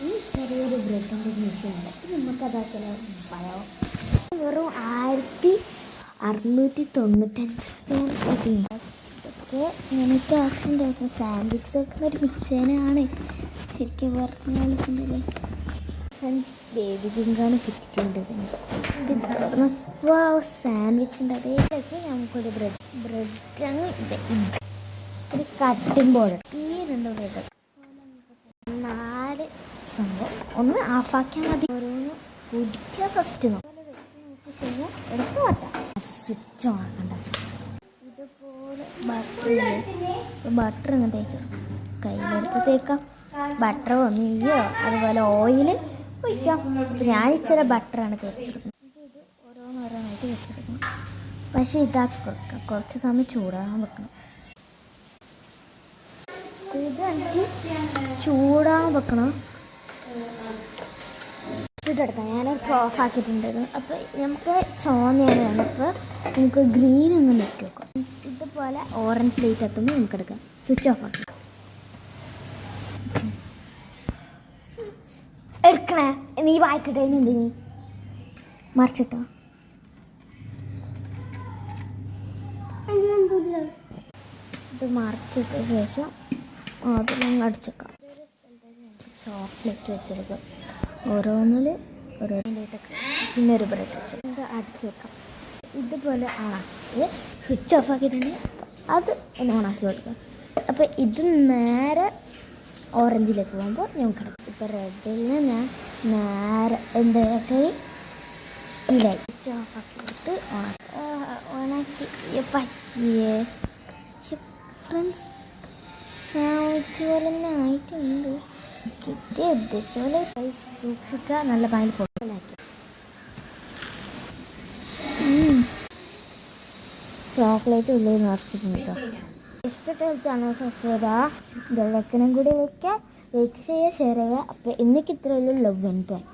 ഈ ചെറിയൊരു ബ്രെഡിൻ്റെ മിഷനുണ്ട്. ഇത് നമുക്ക് അതാക്കലോ പഴോ വെറും 1695 ഇതൊക്കെ എനിക്ക് ആവശ്യമുണ്ടായിരുന്നു. സാൻഡ്വിച്ചൊക്കെ ഒരു മിക്സേനാണ് ശരിക്കും പറഞ്ഞാൽ. ഫ്രണ്ട്സ് ബേബി പിങ്കാണ് കിട്ടിയിട്ടുള്ളത്. വാ സാൻഡ്വിച്ചിൻ്റെ അതേക്ക് നമുക്കൊരു ബ്രെഡാണ് ഇത്. ഒരു കട്ടിംഗ് ബോർഡ് ഈ 2 ബ്രെഡ് 4 സംഭവം ഒന്ന് ഓഫാക്കിയാൽ മതി. ഓരോന്ന് കുടിക്കുക ഫസ്റ്റ് വെച്ച് നോക്കി ശരിയാ എടുത്ത് മാറ്റാം. അത് സ്വിച്ച് ഓൺ ആക്കണ്ട. ഇതുപോലെ ബട്ടർ ഇങ്ങനെ തേച്ചു കയ്യിലെടുത്ത് തേക്കാം. ബട്ടറോ നെയ്യോ അതുപോലെ ഓയിൽ ഒഴിക്കാം. ഞാൻ ഇച്ചിരി ബട്ടറാണ് തേച്ചെടുക്കുന്നത്. ഇത് ഓരോന്നോരോന്നായിട്ട് വെച്ചെടുക്കണം. പക്ഷേ ഇതാക്കി കൊടുക്കാം. കുറച്ച് സമയം ചൂടാകാൻ വെക്കണം. ഇത് എനിക്ക് ചൂടാൻ വെക്കണം. ചൂടെടുക്കാം. ഞാനൊക്കെ ഓഫാക്കിയിട്ടുണ്ടായിരുന്നു. അപ്പോൾ നമുക്ക് ചുവന്നയാണ് വേണം. അപ്പോൾ നമുക്ക് ഗ്രീൻ ഒന്ന് നോക്കി വെക്കാം. ഇതുപോലെ ഓറഞ്ച് ലൈറ്റ് എത്തുമ്പോൾ നമുക്ക് എടുക്കാം. സ്വിച്ച് ഓഫ് ആക്കാം. എടുക്കണേ നീ വായിക്കട്ടെ. എന്തിനീ മറിച്ചിട്ടോ? ഇത് മറിച്ചിട്ട ശേഷം അത് ഞങ്ങൾ അടിച്ചേക്കാം. ചോക്ലേറ്റ് വെച്ചെടുക്കാം. ഓരോന്നിൽ ഓരോന്നിലേക്കൊക്കെ പിന്നെ ഒരു ബ്രെഡ് വെച്ച് ഇത് അടിച്ചു വെക്കാം. ഇതുപോലെ ഓണാക്കി സ്വിച്ച് ഓഫ് ആക്കിയിട്ടുണ്ടെങ്കിൽ അത് ഒന്ന് ഓണാക്കി കൊടുക്കാം. അപ്പോൾ ഇത് നേരെ ഓറഞ്ചിലേക്ക് പോകുമ്പോൾ ഞങ്ങൾക്ക് കിടക്കും. ഇപ്പോൾ റെഡിൽ ഞാൻ നേരെ എന്താക്കി ഇല്ലേ സ്വിച്ച് ഓഫ് ആക്കിയിട്ട് ഓണാക്കി പയ്യേ. ഫ്രണ്ട്സ് സാൻഡ്വിച്ച് പോലെ തന്നെ ആയിട്ടുണ്ട്. കിട്ടിയ ഉദ്ദേശിച്ച പോലെ സൂക്ഷിക്കുക. നല്ല പാൽ പൊട്ടലാക്കി ചോക്ലേറ്റ് ഉള്ളിൽ നിറച്ചിട്ടുണ്ട് കേട്ടോ. ഇഷ്ടത്തെ ചാനൽ സബ്സ്ക്രൈബ് ചെയ്യുക. ബെല്ലൈക്കനും കൂടി വയ്ക്കുക. ലൈക്ക് ചെയ്യുക, ഷെയർ ചെയ്യുക. അപ്പോൾ എനിക്ക് ഇത്രയുള്ളൂ. Love and back.